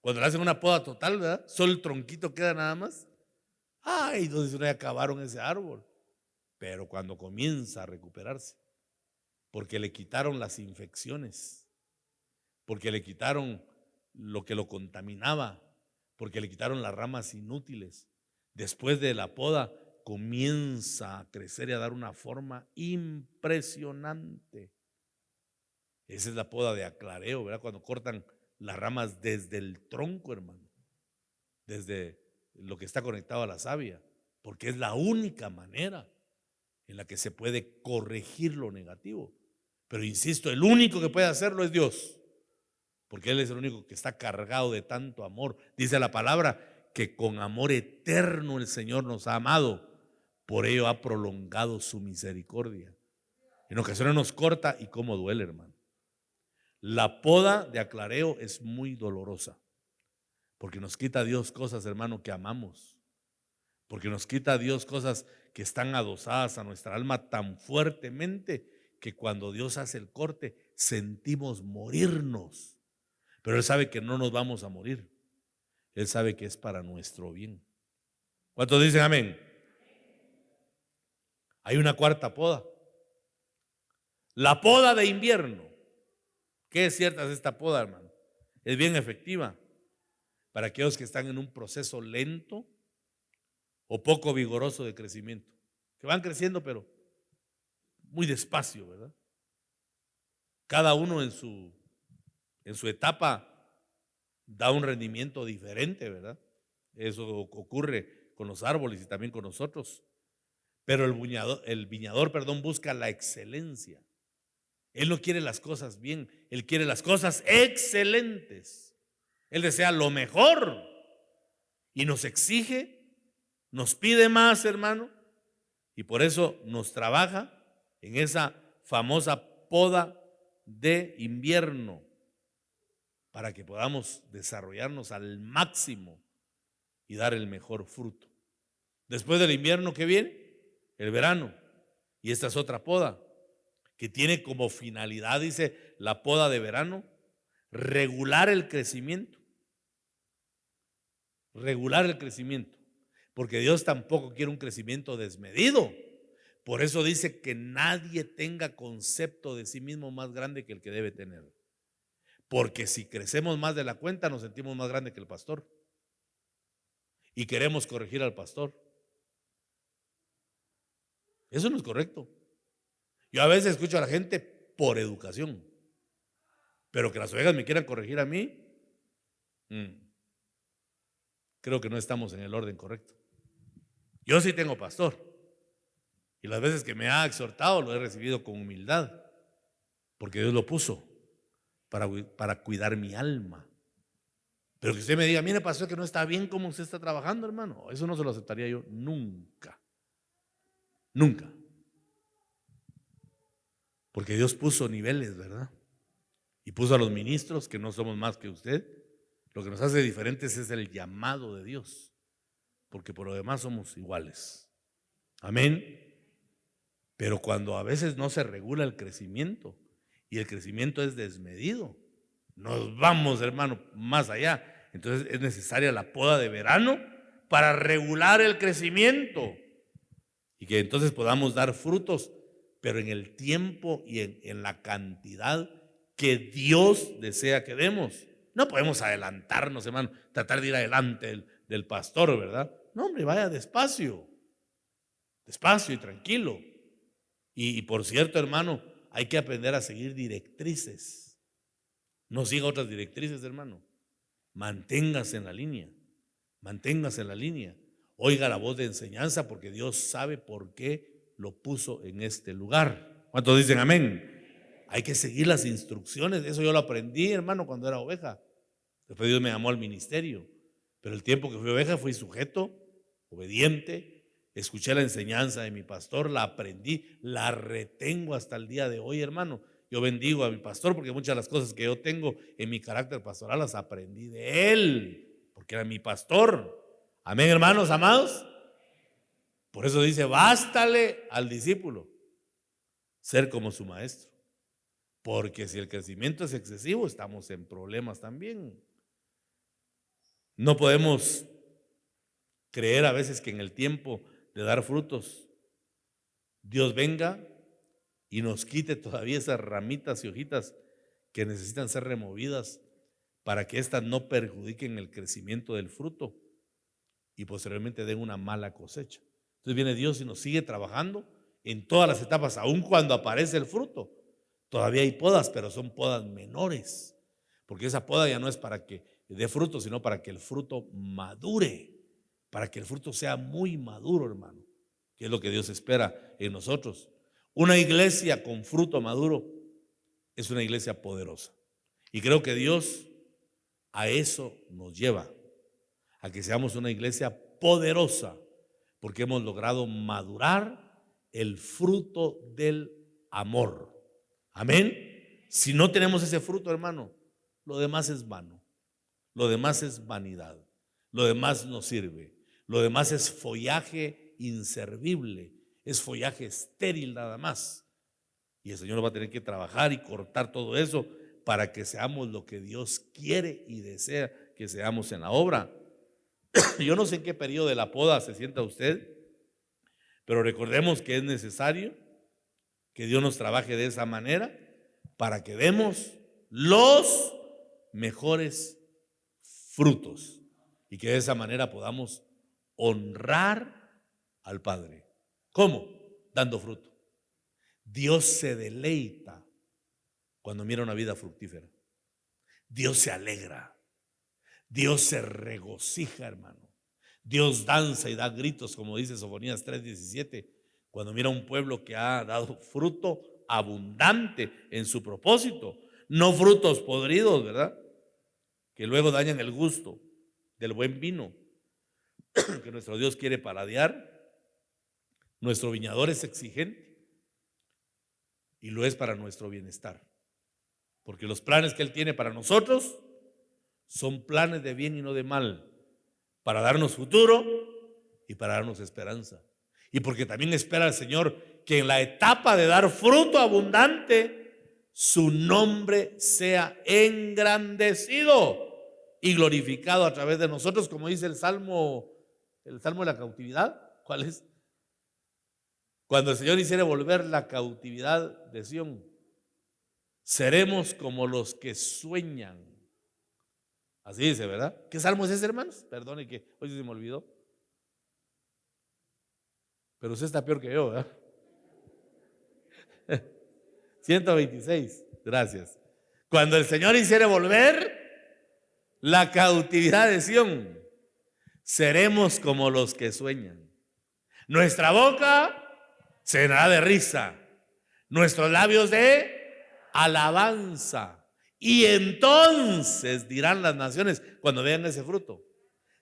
[SPEAKER 2] Cuando le hacen una poda total, ¿verdad? Solo el tronquito queda nada más. Entonces no acabaron ese árbol. Pero cuando comienza a recuperarse, porque le quitaron las infecciones, porque le quitaron lo que lo contaminaba, porque le quitaron las ramas inútiles, después de la poda comienza a crecer y a dar una forma impresionante. Esa es la poda de aclareo, ¿verdad? Cuando cortan las ramas desde el tronco, hermano, desde lo que está conectado a la savia, porque es la única manera en la que se puede corregir lo negativo. Pero insisto, el único que puede hacerlo es Dios, porque Él es el único que está cargado de tanto amor. Dice la palabra que con amor eterno el Señor nos ha amado, por ello ha prolongado su misericordia. En ocasiones nos corta y cómo duele, hermano. La poda de aclareo es muy dolorosa, porque nos quita a Dios cosas, hermano, que amamos, porque nos quita a Dios cosas que están adosadas a nuestra alma tan fuertemente que cuando Dios hace el corte sentimos morirnos. Pero Él sabe que no nos vamos a morir. Él sabe que es para nuestro bien. ¿Cuántos dicen amén? Hay una cuarta poda. La poda de invierno. ¿Qué es cierta es esta poda, hermano? Es bien efectiva para aquellos que están en un proceso lento o poco vigoroso de crecimiento, que van creciendo pero muy despacio, ¿verdad? Cada uno en su etapa da un rendimiento diferente, ¿verdad? Eso ocurre con los árboles y también con nosotros. Pero el viñador, busca la excelencia. Él no quiere las cosas bien, él quiere las cosas excelentes. Él desea lo mejor y nos exige, nos pide más, hermano, y por eso nos trabaja en esa famosa poda de invierno para que podamos desarrollarnos al máximo y dar el mejor fruto. Después del invierno, ¿qué viene? El verano. Y esta es otra poda que tiene como finalidad, dice la poda de verano, regular el crecimiento. Regular el crecimiento. Porque Dios tampoco quiere un crecimiento desmedido. Por eso dice que nadie tenga concepto de sí mismo más grande que el que debe tener. Porque si crecemos más de la cuenta, nos sentimos más grande que el pastor. Y queremos corregir al pastor. Eso no es correcto. Yo a veces escucho a la gente por educación, pero que las ovejas me quieran corregir a mí, creo que no estamos en el orden correcto. Yo sí tengo pastor, y las veces que me ha exhortado lo he recibido con humildad, porque Dios lo puso para cuidar mi alma. Pero que usted me diga, mire pastor, que no está bien como usted está trabajando, hermano, eso no se lo aceptaría yo nunca. Nunca. Porque Dios puso niveles, ¿verdad? Y puso a los ministros, que no somos más que usted. Lo que nos hace diferentes es el llamado de Dios, porque por lo demás somos iguales. Amén. Pero cuando a veces no se regula el crecimiento y el crecimiento es desmedido, nos vamos, hermano, más allá. Entonces es necesaria la poda de verano para regular el crecimiento y que entonces podamos dar frutos, pero en el tiempo y en la cantidad que Dios desea que demos. No podemos adelantarnos, hermano, tratar de ir adelante del pastor, ¿verdad? No, hombre, vaya despacio y tranquilo. Y por cierto, hermano, hay que aprender a seguir directrices. No siga otras directrices, hermano. Manténgase en la línea. Manténgase en la línea. Oiga la voz de enseñanza, porque Dios sabe por qué lo puso en este lugar. ¿Cuántos dicen amén? Hay que seguir las instrucciones. Eso yo lo aprendí, hermano, cuando era oveja. Después Dios me llamó al ministerio. Pero el tiempo que fui oveja fui sujeto, obediente. Escuché la enseñanza de mi pastor, la aprendí, la retengo hasta el día de hoy, hermano. Yo bendigo a mi pastor porque muchas de las cosas que yo tengo en mi carácter pastoral las aprendí de él, porque era mi pastor. Amén, hermanos amados. Por eso dice, bástale al discípulo ser como su maestro. Porque si el crecimiento es excesivo, estamos en problemas también. No podemos creer a veces que en el tiempo de dar frutos, Dios venga y nos quite todavía esas ramitas y hojitas que necesitan ser removidas para que éstas no perjudiquen el crecimiento del fruto y posteriormente den una mala cosecha. Entonces viene Dios y nos sigue trabajando en todas las etapas, aun cuando aparece el fruto. Todavía hay podas, pero son podas menores, porque esa poda ya no es para que dé fruto, sino para que el fruto madure, para que el fruto sea muy maduro, hermano, que es lo que Dios espera en nosotros. Una iglesia con fruto maduro es una iglesia poderosa. Y creo que Dios a eso nos lleva, a que seamos una iglesia poderosa, porque hemos logrado madurar el fruto del amor. Amén. Si no tenemos ese fruto, hermano, lo demás es vano, lo demás es vanidad, lo demás no sirve, lo demás es follaje inservible, es follaje estéril nada más. Y el Señor va a tener que trabajar y cortar todo eso para que seamos lo que Dios quiere y desea que seamos en la obra. Yo no sé en qué periodo de la poda se sienta usted, pero recordemos que es necesario que Dios nos trabaje de esa manera para que demos los mejores frutos y que de esa manera podamos honrar al Padre. ¿Cómo? Dando fruto. Dios se deleita cuando mira una vida fructífera. Dios se alegra. Dios se regocija, hermano. Dios danza y da gritos, como dice Sofonías 3:17, cuando mira un pueblo que ha dado fruto abundante en su propósito, no frutos podridos, ¿verdad? Que luego dañan el gusto del buen vino que nuestro Dios quiere paladear. Nuestro viñador es exigente y lo es para nuestro bienestar, porque los planes que Él tiene para nosotros son planes de bien y no de mal, para darnos futuro y para darnos esperanza. Y porque también espera el Señor que en la etapa de dar fruto abundante, su nombre sea engrandecido y glorificado a través de nosotros, como dice el Salmo de la cautividad. ¿Cuál es? Cuando el Señor hiciere volver la cautividad de Sión, seremos como los que sueñan. Así dice, ¿verdad? ¿Qué salmo es ese, hermanos? Perdone que hoy se me olvidó. Pero usted está peor que yo, ¿verdad? 126, gracias. Cuando el Señor hiciere volver la cautividad de Sión, seremos como los que sueñan. Nuestra boca se llenará de risa, nuestros labios de alabanza. Y entonces dirán las naciones cuando vean ese fruto: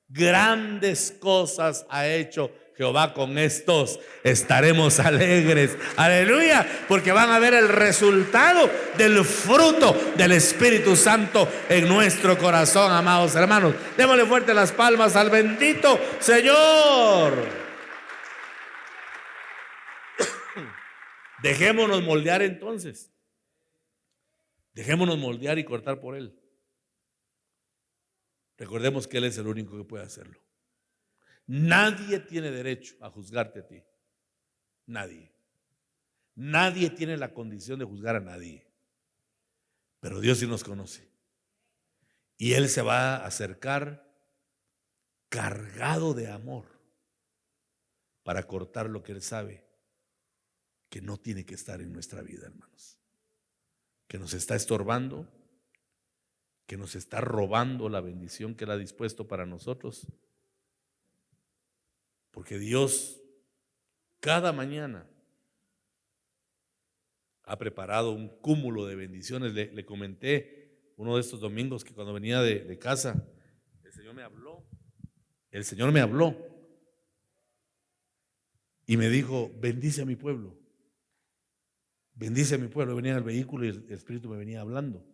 [SPEAKER 2] grandes cosas ha hecho Jehová, con estos estaremos alegres. Aleluya, porque van a ver el resultado del fruto del Espíritu Santo en nuestro corazón, amados hermanos. Démosle fuerte las palmas al bendito Señor. Dejémonos moldear entonces. Dejémonos moldear y cortar por Él. Recordemos que Él es el único que puede hacerlo. Nadie tiene derecho a juzgarte a ti. Nadie. Nadie tiene la condición de juzgar a nadie. Pero Dios sí nos conoce. Y Él se va a acercar cargado de amor para cortar lo que Él sabe que no tiene que estar en nuestra vida, hermanos. Que nos está estorbando, que nos está robando la bendición que Él ha dispuesto para nosotros. Porque Dios cada mañana ha preparado un cúmulo de bendiciones. Le comenté uno de estos domingos que cuando venía de casa, el Señor me habló. El Señor me habló y me dijo: bendice a mi pueblo. Bendice a mi pueblo. Venía en el vehículo y el Espíritu me venía hablando,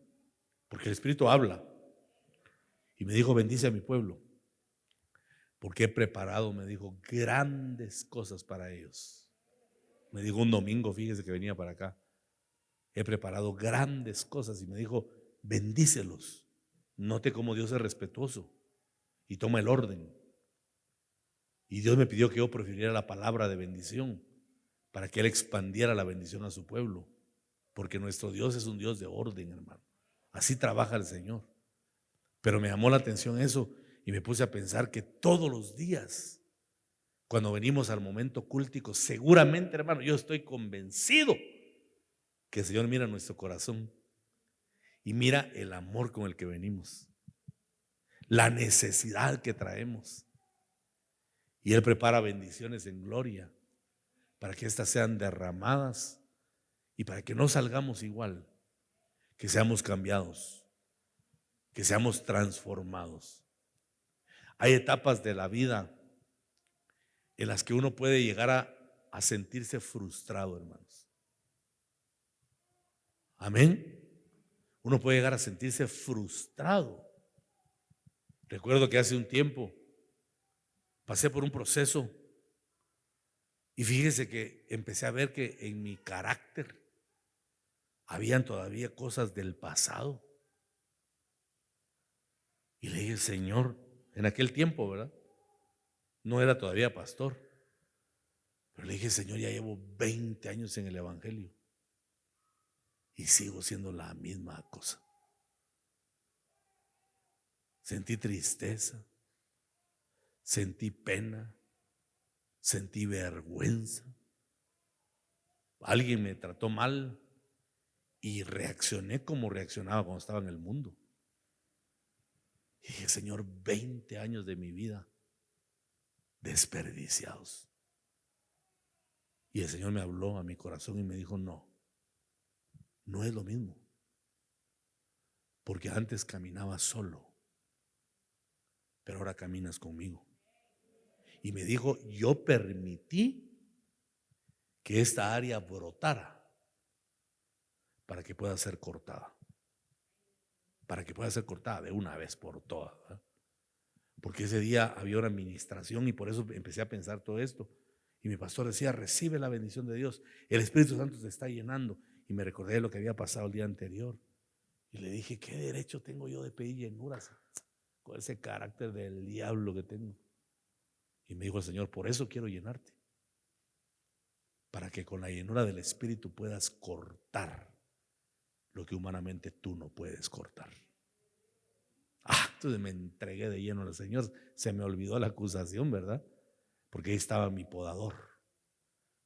[SPEAKER 2] porque el Espíritu habla. Y me dijo: bendice a mi pueblo, porque he preparado, me dijo, grandes cosas para ellos. Me dijo un domingo, fíjese que venía para acá: he preparado grandes cosas. Y me dijo: bendícelos. Note cómo Dios es respetuoso y toma el orden. Y Dios me pidió que yo prefiriera la palabra de bendición para que Él expandiera la bendición a su pueblo, porque nuestro Dios es un Dios de orden, hermano. Así trabaja el Señor. Pero me llamó la atención eso y me puse a pensar que todos los días, cuando venimos al momento cúltico, seguramente, hermano, yo estoy convencido que el Señor mira nuestro corazón y mira el amor con el que venimos, la necesidad que traemos, y Él prepara bendiciones en gloria para que éstas sean derramadas y para que no salgamos igual, que seamos cambiados, que seamos transformados. Hay etapas de la vida en las que uno puede llegar a sentirse frustrado, hermanos. Amén. Uno puede llegar a sentirse frustrado. Recuerdo que hace un tiempo pasé por un proceso y fíjese que empecé a ver que en mi carácter habían todavía cosas del pasado. Y le dije: Señor, en aquel tiempo, ¿verdad? No era todavía pastor, pero le dije: Señor, ya llevo 20 años en el evangelio y sigo siendo la misma cosa. Sentí tristeza, sentí pena, sentí vergüenza. alguien me trató mal y reaccioné como reaccionaba cuando estaba en el mundo. Y dije, Señor, 20 años de mi vida desperdiciados. Y el Señor me habló a mi corazón y me dijo, no es lo mismo. Porque antes caminabas solo, pero ahora caminas conmigo. Y me dijo, yo permití que esta área brotara para que pueda ser cortada. Para que pueda ser cortada de una vez por todas, ¿verdad? Porque ese día había una administración y por eso empecé a pensar todo esto. Y mi pastor decía, recibe la bendición de Dios. El Espíritu Santo te está llenando. Y me recordé de lo que había pasado el día anterior. Y le dije, ¿qué derecho tengo yo de pedir llenuras con ese carácter del diablo que tengo? Y me dijo el Señor, por eso quiero llenarte. Para que con la llenura del Espíritu puedas cortar lo que humanamente tú no puedes cortar. Entonces me entregué de lleno al Señor. Se me olvidó la acusación, ¿verdad? Porque ahí estaba mi podador,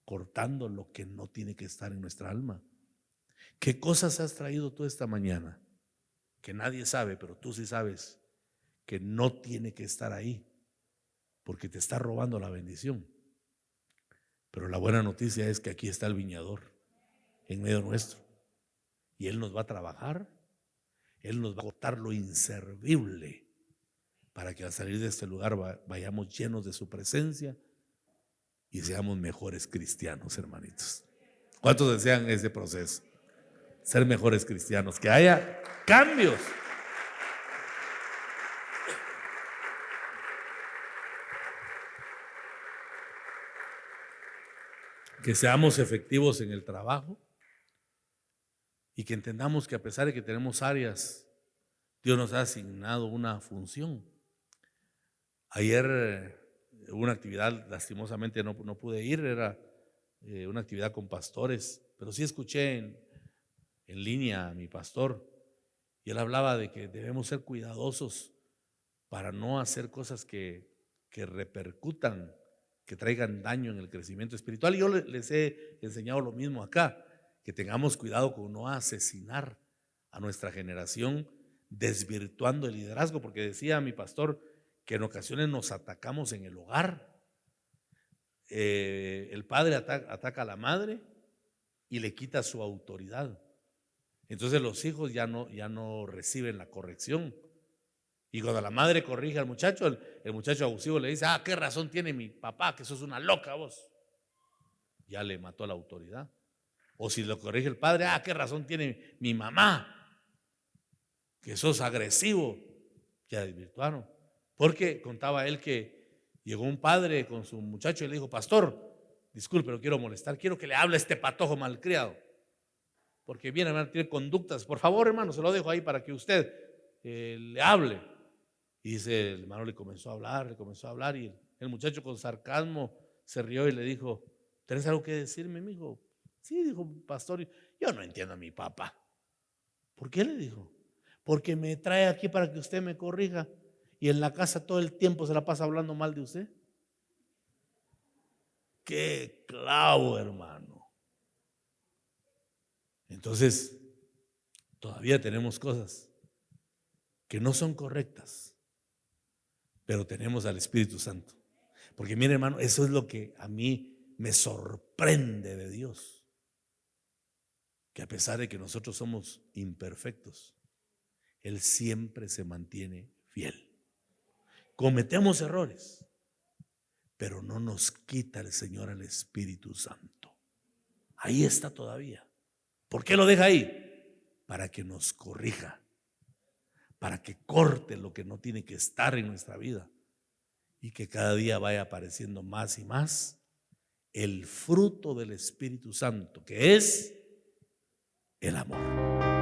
[SPEAKER 2] cortando lo que no tiene que estar en nuestra alma. ¿Qué cosas has traído tú esta mañana? Que nadie sabe, pero tú sí sabes que no tiene que estar ahí, porque te está robando la bendición. Pero la buena noticia es que aquí está el viñador en medio nuestro. Y Él nos va a trabajar, Él nos va a cortar lo inservible para que al salir de este lugar vayamos llenos de su presencia y seamos mejores cristianos, hermanitos. ¿Cuántos desean ese proceso? Ser mejores cristianos, que haya cambios. Que seamos efectivos en el trabajo y que entendamos que a pesar de que tenemos áreas, Dios nos ha asignado una función. Ayer hubo una actividad, lastimosamente no pude ir, era una actividad con pastores, pero sí escuché en línea a mi pastor y él hablaba de que debemos ser cuidadosos para no hacer cosas que repercutan, que traigan daño en el crecimiento espiritual. Y yo les he enseñado lo mismo acá, que tengamos cuidado con no asesinar a nuestra generación desvirtuando el liderazgo, porque decía mi pastor que en ocasiones nos atacamos en el hogar. El padre ataca a la madre y le quita su autoridad. Entonces los hijos ya no reciben la corrección. Y cuando la madre corrige al muchacho, el muchacho abusivo le dice, ¿qué razón tiene mi papá? Que sos una loca vos. Ya le mató la autoridad. O si lo corrige el padre, ¿qué razón tiene mi mamá? Que sos agresivo. Ya desvirtuaron. Porque contaba él que llegó un padre con su muchacho y le dijo, pastor, disculpe, no quiero molestar, quiero que le hable a este patojo malcriado. Porque viene a tener conductas. Por favor, hermano, se lo dejo ahí para que usted le hable. Y dice, el hermano le comenzó a hablar y el muchacho con sarcasmo se rió y le dijo, ¿tenés algo que decirme, mijo? Sí, dijo pastor, yo no entiendo a mi papá. ¿Por qué? Le dijo, porque me trae aquí para que usted me corrija y en la casa todo el tiempo se la pasa hablando mal de usted. ¡Qué clavo, hermano! Entonces, todavía tenemos cosas que no son correctas, pero tenemos al Espíritu Santo. Porque mire, hermano, eso es lo que a mí me sorprende de Dios, que a pesar de que nosotros somos imperfectos, Él siempre se mantiene fiel. Cometemos errores, pero no nos quita el Señor al Espíritu Santo. Ahí está todavía. ¿Por qué lo deja ahí? Para que nos corrija, para que corte lo que no tiene que estar en nuestra vida y que cada día vaya apareciendo más y más el fruto del Espíritu Santo, que es el amor.